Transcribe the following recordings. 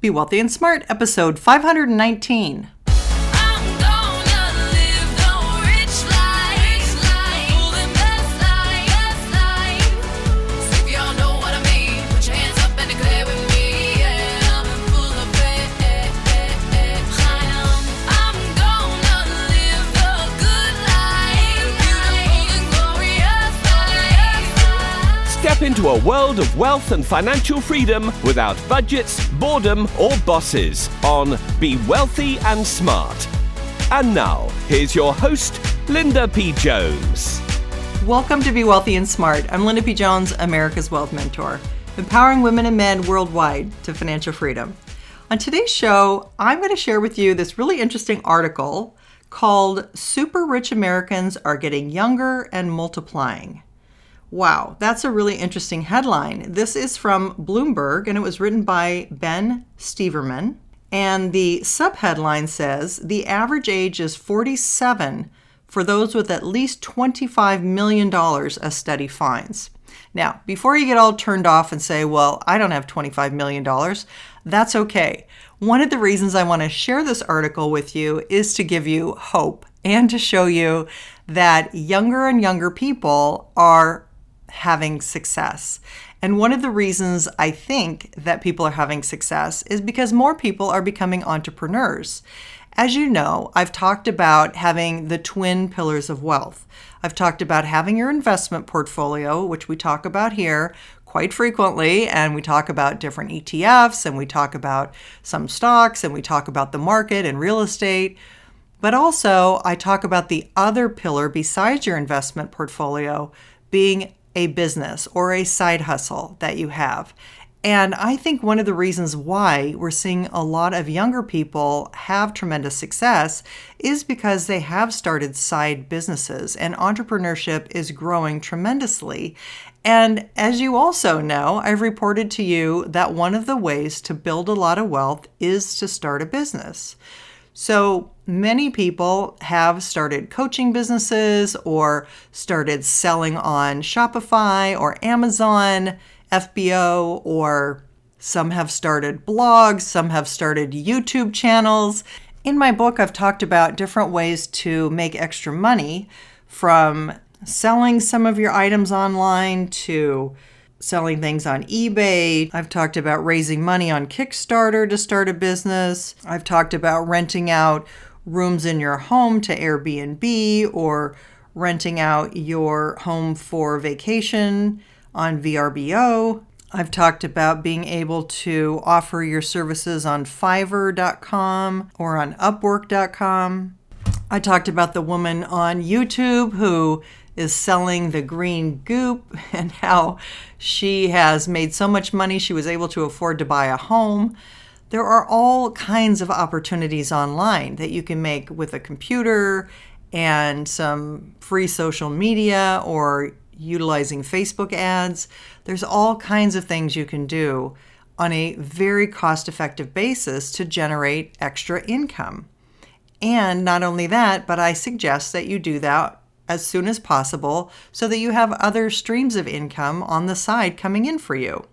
Be Wealthy and Smart, episode 519. Step into a world of wealth and financial freedom without budgets, boredom, or bosses on Be Wealthy and Smart. And now, here's your host, Linda P. Jones. Welcome to Be Wealthy and Smart. I'm Linda P. Jones, America's Wealth Mentor, empowering women and men worldwide to financial freedom. On today's show, I'm going to share with you this really interesting article called Super Rich Americans Are Getting Younger and Multiplying. Wow, that's a really interesting headline. This is from Bloomberg, and it was written by Ben Steverman. And the subheadline says, the average age is 47 for those with at least $25 million, a study finds. Now, before you get all turned off and say, well, I don't have $25 million, that's okay. One of the reasons I want to share this article with you is to give you hope and to show you that younger and younger people are having success. And one of the reasons I think that people are having success is because more people are becoming entrepreneurs. As you know, I've talked about having the twin pillars of wealth. I've talked about having your investment portfolio, which we talk about here quite frequently, and we talk about different ETFs, and we talk about some stocks, and we talk about the market and real estate. But also, I talk about the other pillar besides your investment portfolio being a business or a side hustle that you have. And I think one of the reasons why we're seeing a lot of younger people have tremendous success is because they have started side businesses, and entrepreneurship is growing tremendously. And as you also know, I've reported to you that one of the ways to build a lot of wealth is to start a business. So many people have started coaching businesses or started selling on Shopify or Amazon, FBO, or some have started blogs, some have started YouTube channels. In my book, I've talked about different ways to make extra money, from selling some of your items online to selling things on eBay. I've talked about raising money on Kickstarter to start a business. I've talked about renting out rooms in your home to Airbnb or renting out your home for vacation on VRBO. I've talked about being able to offer your services on Fiverr.com or on Upwork.com. I talked about the woman on YouTube who is selling the green goop and how she has made so much money she was able to afford to buy a home. There are all kinds of opportunities online that you can make with a computer and some free social media or utilizing Facebook ads. There's all kinds of things you can do on a very cost-effective basis to generate extra income. And not only that, but I suggest that you do that as soon as possible so that you have other streams of income on the side coming in for you.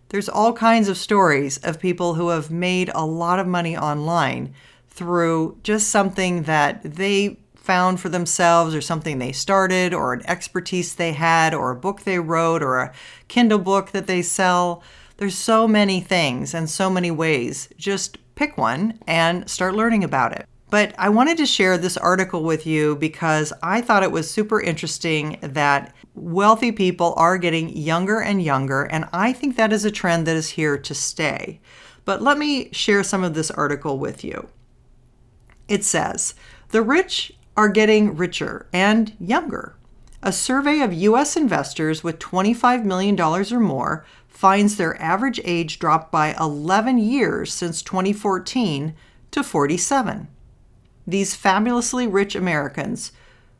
There's all kinds of stories of people who have made a lot of money online through just something that they found for themselves or something they started or an expertise they had or a book they wrote or a Kindle book that they sell. There's so many things and so many ways. Just pick one and start learning about it. But I wanted to share this article with you because I thought it was super interesting that wealthy people are getting younger and younger, and I think that is a trend that is here to stay. But let me share some of this article with you. It says, the rich are getting richer and younger. A survey of U.S. investors with $25 million or more finds their average age dropped by 11 years since 2014 to 47. These fabulously rich Americans,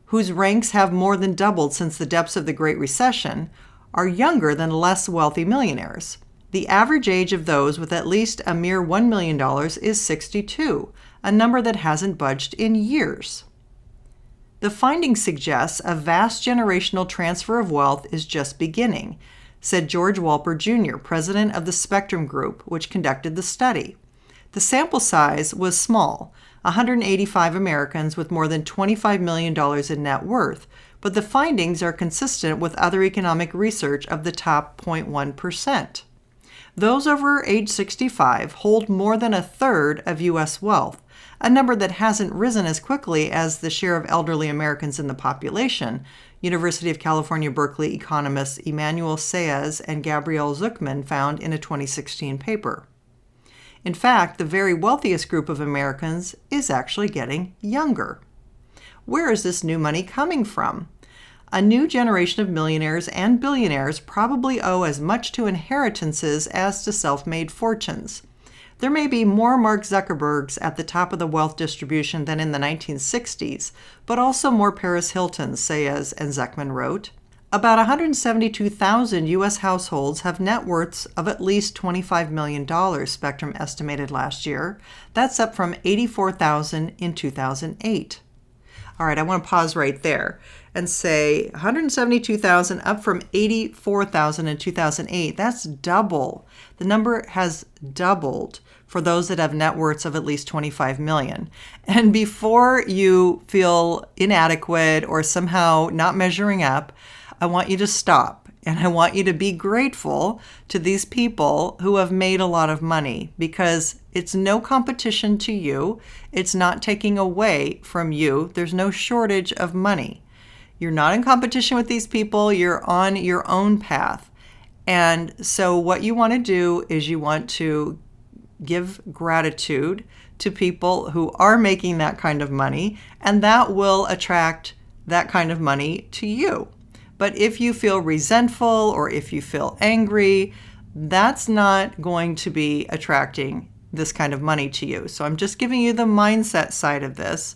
whose ranks have more than doubled since the depths of the Great Recession, are younger than less wealthy millionaires. The average age of those with at least a mere $1 million is 62, a number that hasn't budged in years. The finding suggests a vast generational transfer of wealth is just beginning, said George Walper Jr., president of the Spectrum Group, which conducted the study. The sample size was small, 185 Americans with more than $25 million in net worth, but the findings are consistent with other economic research of the top 0.1%. Those over age 65 hold more than a third of U.S. wealth, a number that hasn't risen as quickly as the share of elderly Americans in the population, University of California, Berkeley economists Emmanuel Saez and Gabrielle Zuckman found in a 2016 paper. In fact, the very wealthiest group of Americans is actually getting younger. Where is this new money coming from? A new generation of millionaires and billionaires probably owe as much to inheritances as to self-made fortunes. There may be more Mark Zuckerbergs at the top of the wealth distribution than in the 1960s, but also more Paris Hiltons, Saez and Zuckman wrote. About 172,000 U.S. households have net worths of at least $25 million, Spectrum estimated last year. That's up from 84,000 in 2008. All right, I want to pause right there and say 172,000 up from 84,000 in 2008. That's double. The number has doubled for those that have net worths of at least 25 million. And before you feel inadequate or somehow not measuring up, I want you to stop. And I want you to be grateful to these people who have made a lot of money, because it's no competition to you. It's not taking away from you. There's no shortage of money. You're not in competition with these people. You're on your own path. And so what you want to do is you want to give gratitude to people who are making that kind of money, and that will attract that kind of money to you. But if you feel resentful or if you feel angry, that's not going to be attracting this kind of money to you. So I'm just giving you the mindset side of this.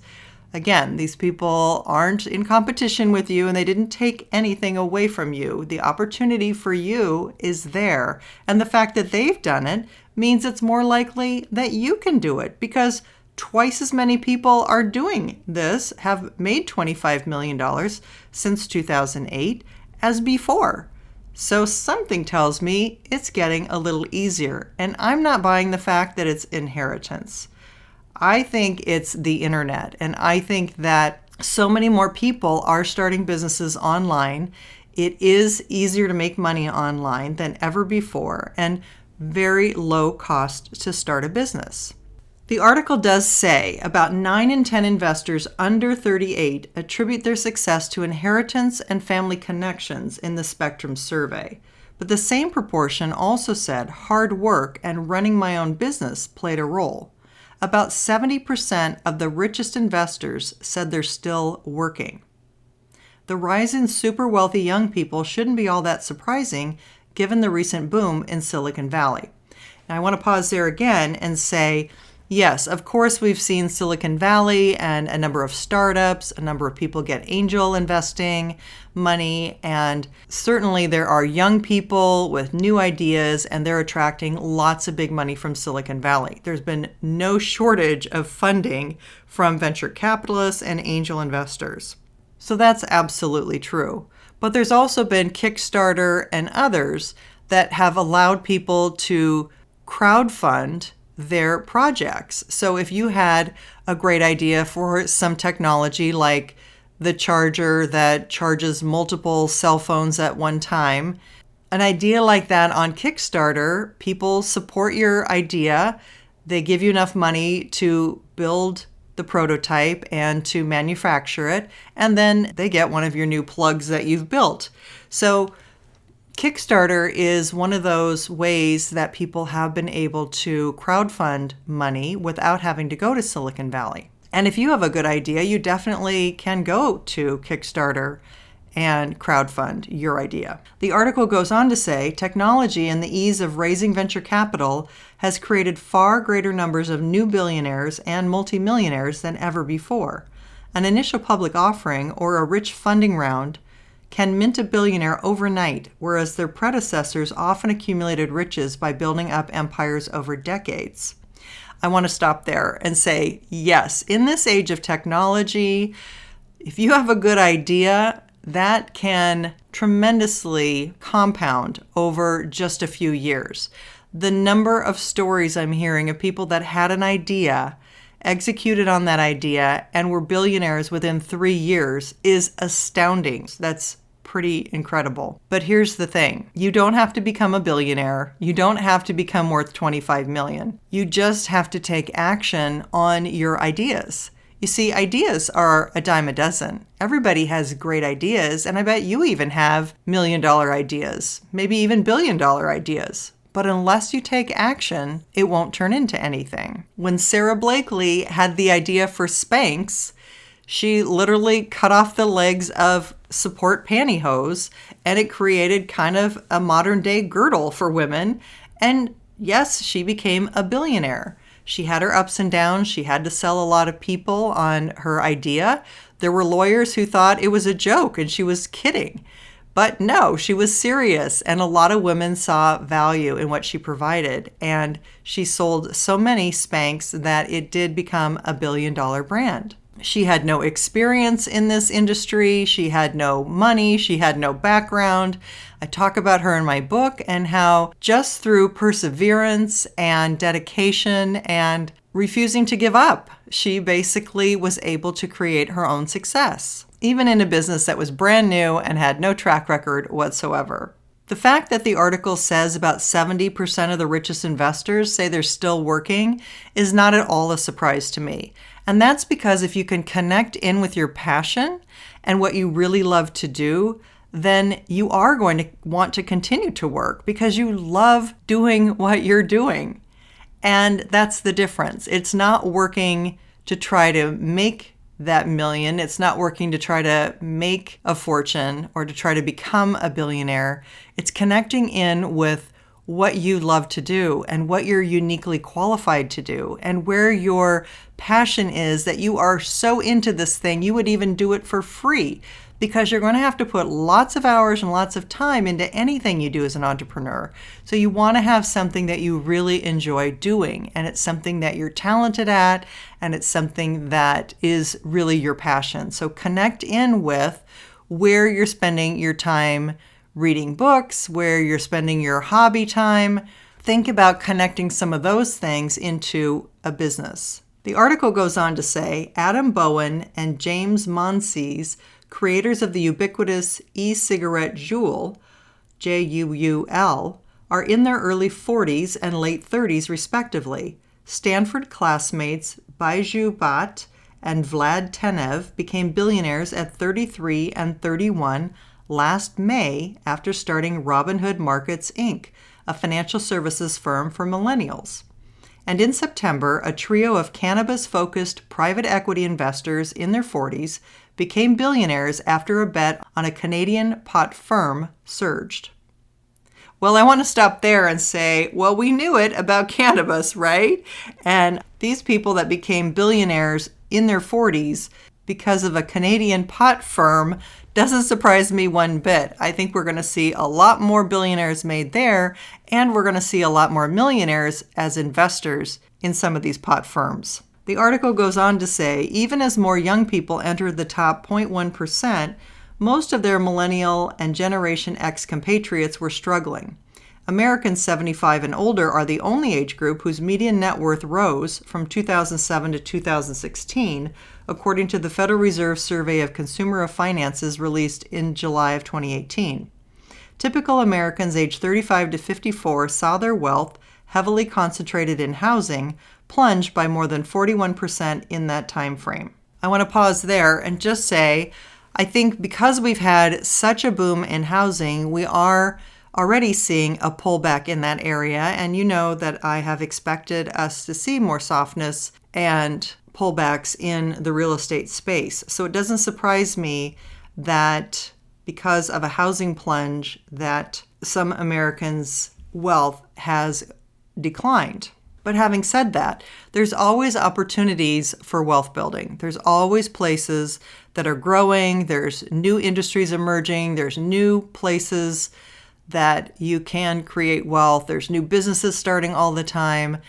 Again, these people aren't in competition with you and they didn't take anything away from you. The opportunity for you is there. And the fact that they've done it means it's more likely that you can do it, because twice as many people are doing this, have made $25 million since 2008 as before. So something tells me it's getting a little easier. And I'm not buying the fact that it's inheritance. I think it's the internet. And I think that so many more people are starting businesses online. It is easier to make money online than ever before, and very low cost to start a business. The article does say about 9 in 10 investors under 38 attribute their success to inheritance and family connections in the Spectrum survey. But the same proportion also said hard work and running my own business played a role. About 70% of the richest investors said they're still working. The rise in super wealthy young people shouldn't be all that surprising given the recent boom in Silicon Valley. Now, I want to pause there again and say, yes, of course, we've seen Silicon Valley and a number of startups, a number of people get angel investing money, and certainly there are young people with new ideas, and they're attracting lots of big money from Silicon Valley. There's been no shortage of funding from venture capitalists and angel investors. So that's absolutely true. But there's also been Kickstarter and others that have allowed people to crowdfund their projects. So if you had a great idea for some technology like the charger that charges multiple cell phones at one time, an idea like that on Kickstarter, people support your idea. They give you enough money to build the prototype and to manufacture it, and then they get one of your new plugs that you've built. So Kickstarter is one of those ways that people have been able to crowdfund money without having to go to Silicon Valley. And if you have a good idea, you definitely can go to Kickstarter and crowdfund your idea. The article goes on to say, technology and the ease of raising venture capital has created far greater numbers of new billionaires and multimillionaires than ever before. An initial public offering or a rich funding round can mint a billionaire overnight, whereas their predecessors often accumulated riches by building up empires over decades. I want to stop there and say, yes, in this age of technology, if you have a good idea, that can tremendously compound over just a few years. The number of stories I'm hearing of people that had an idea, executed on that idea, and were billionaires within 3 years is astounding. That's pretty incredible. But here's the thing. You don't have to become a billionaire. You don't have to become worth 25 million. You just have to take action on your ideas. You see, ideas are a dime a dozen. Everybody has great ideas, and I bet you even have $1 million ideas, maybe even $1 billion ideas. But unless you take action, it won't turn into anything. When Sarah Blakely had the idea for Spanx, she literally cut off the legs of support pantyhose, and it created kind of a modern day girdle for women. And yes, she became a billionaire. She had her ups and downs. She had to sell a lot of people on her idea. There were lawyers who thought it was a joke and she was kidding. But no, she was serious, and a lot of women saw value in what she provided. And she sold so many Spanx that it did become a $1 billion brand. She had no experience in this industry. She had no money. She had no background. I talk about her in my book and how just through perseverance and dedication and refusing to give up, she basically was able to create her own success, even in a business that was brand new and had no track record whatsoever. The fact that the article says about 70% of the richest investors say they're still working is not at all a surprise to me. And that's because if you can connect in with your passion and what you really love to do, then you are going to want to continue to work because you love doing what you're doing. And that's the difference. It's not working to try to make that million. It's not working to try to make a fortune or to try to become a billionaire. It's connecting in with what you love to do and what you're uniquely qualified to do and where your passion is, that you are so into this thing you would even do it for free, because you're going to have to put lots of hours and lots of time into anything you do as an entrepreneur. So you want to have something that you really enjoy doing, and it's something that you're talented at, and it's something that is really your passion. So connect in with where you're spending your time reading books, where you're spending your hobby time. Think about connecting some of those things into a business. The article goes on to say, Adam Bowen and James Monsees, creators of the ubiquitous e-cigarette Juul, Juul, are in their early 40s and late 30s respectively. Stanford classmates Baiju Bhatt and Vlad Tenev became billionaires at 33 and 31 last May after starting Robinhood Markets, Inc., a financial services firm for millennials. And in September, a trio of cannabis-focused private equity investors in their 40s became billionaires after a bet on a Canadian pot firm surged. Well, I want to stop there and say, well, we knew it about cannabis, right? And these people that became billionaires in their 40s because of a Canadian pot firm doesn't surprise me one bit. I think we're going to see a lot more billionaires made there, and we're going to see a lot more millionaires as investors in some of these pot firms. The article goes on to say, even as more young people enter the top 0.1%, most of their millennial and Generation X compatriots were struggling. Americans 75 and older are the only age group whose median net worth rose from 2007 to 2016, according to the Federal Reserve Survey of Consumer Finances released in July of 2018. Typical Americans aged 35 to 54 saw their wealth, heavily concentrated in housing, plunge by more than 41% in that time frame. I want to pause there and just say, I think because we've had such a boom in housing, we are already seeing a pullback in that area, and you know that I have expected us to see more softness and pullbacks in the real estate space. So it doesn't surprise me that because of a housing plunge that some Americans' wealth has declined. But having said that, there's always opportunities for wealth building. There's always places that are growing, there's new industries emerging, there's new places that you can create wealth. There's new businesses starting all the time.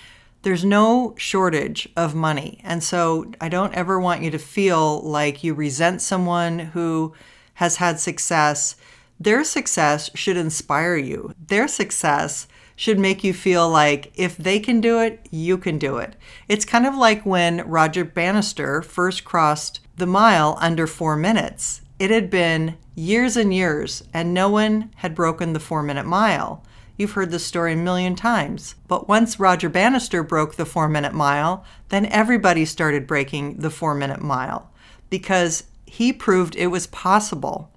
There's no shortage of money. And so I don't ever want you to feel like you resent someone who has had success. Their success should inspire you. Their success should make you feel like if they can do it, you can do it. It's kind of like when Roger Bannister first crossed the mile under 4 minutes. It had been years and years, and no one had broken the 4-minute mile. You've heard this story a million times. But once Roger Bannister broke the 4-minute mile, then everybody started breaking the 4-minute mile because he proved it was possible.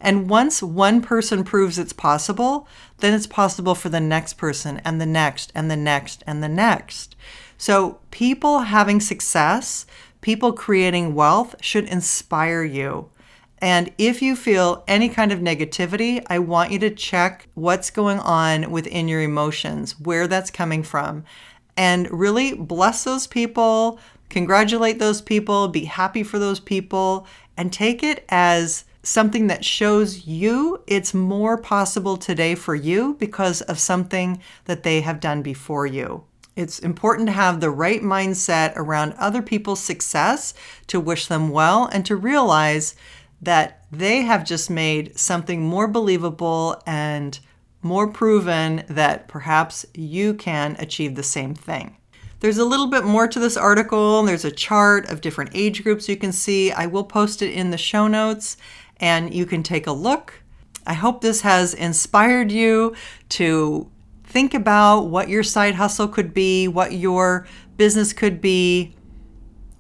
And once one person proves it's possible, then it's possible for the next person and the next and the next and the next. So people having success, people creating wealth should inspire you. And if you feel any kind of negativity, I want you to check what's going on within your emotions, where that's coming from, and really bless those people, congratulate those people, be happy for those people, and take it as something that shows you it's more possible today for you because of something that they have done before you. It's important to have the right mindset around other people's success, to wish them well, and to realize that they have just made something more believable and more proven that perhaps you can achieve the same thing. There's a little bit more to this article, and there's a chart of different age groups you can see. I will post it in the show notes, and you can take a look. I hope this has inspired you to think about what your side hustle could be, what your business could be,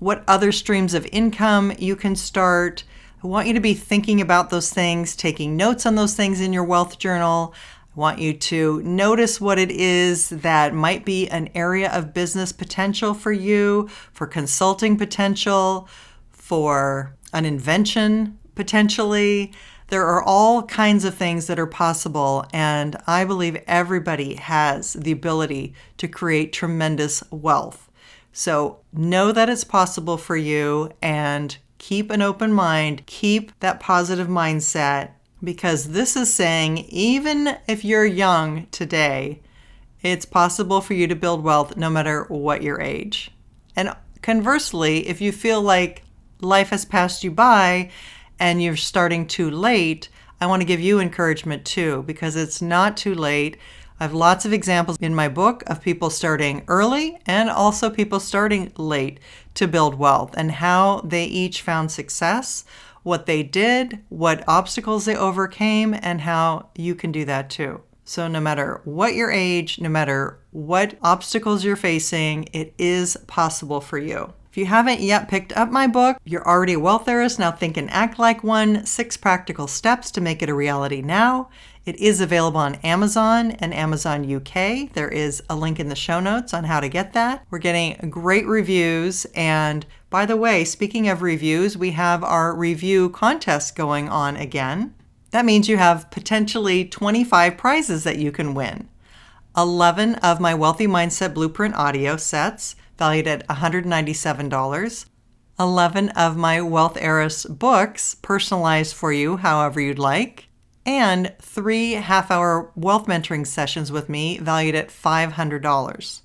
what other streams of income you can start. I want you to be thinking about those things, taking notes on those things in your wealth journal. I want you to notice what it is that might be an area of business potential for you, for consulting potential, for an invention potentially. There are all kinds of things that are possible, and I believe everybody has the ability to create tremendous wealth. So know that it's possible for you, and keep an open mind, keep that positive mindset, because this is saying even if you're young today, it's possible for you to build wealth no matter what your age. And conversely, if you feel like life has passed you by and you're starting too late, I want to give you encouragement too, because it's not too late. I have lots of examples in my book of people starting early and also people starting late to build wealth, and how they each found success, what they did, what obstacles they overcame, and how you can do that too. So no matter what your age, no matter what obstacles you're facing, it is possible for you. If you haven't yet picked up my book, You're Already a Wealth Heiress, Now Think and Act Like One, 6 Practical Steps to Make It a Reality Now. It is available on Amazon and Amazon UK. There is a link in the show notes on how to get that. We're getting great reviews. And by the way, speaking of reviews, we have our review contest going on again. That means you have potentially 25 prizes that you can win. 11 of my Wealthy Mindset Blueprint audio sets, valued at $197. 11 of my Wealth Heiress books, personalized for you however you'd like. And 3 half-hour wealth mentoring sessions with me, valued at $500.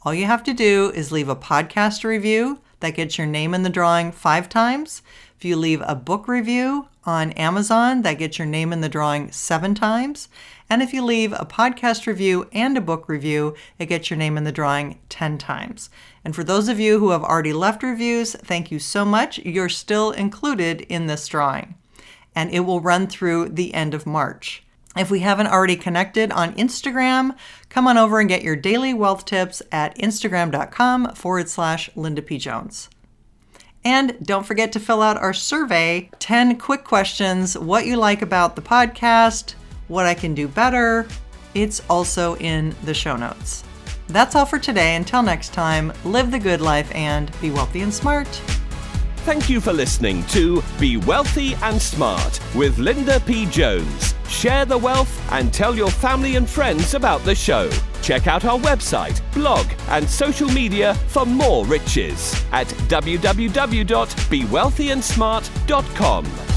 All you have to do is leave a podcast review that gets your name in the drawing 5 times. If you leave a book review on Amazon, that gets your name in the drawing 7 times. And if you leave a podcast review and a book review, it gets your name in the drawing 10 times. And for those of you who have already left reviews, thank you so much. You're still included in this drawing, and it will run through the end of March. If we haven't already connected on Instagram, come on over and get your daily wealth tips at instagram.com/Linda P. Jones. And don't forget to fill out our survey, 10 quick questions, what you like about the podcast, what I can do better. It's also in the show notes. That's all for today. Until next time, live the good life and be wealthy and smart. Thank you for listening to Be Wealthy and Smart with Linda P. Jones. Share the wealth and tell your family and friends about the show. Check out our website, blog, and social media for more riches at www.bewealthyandsmart.com.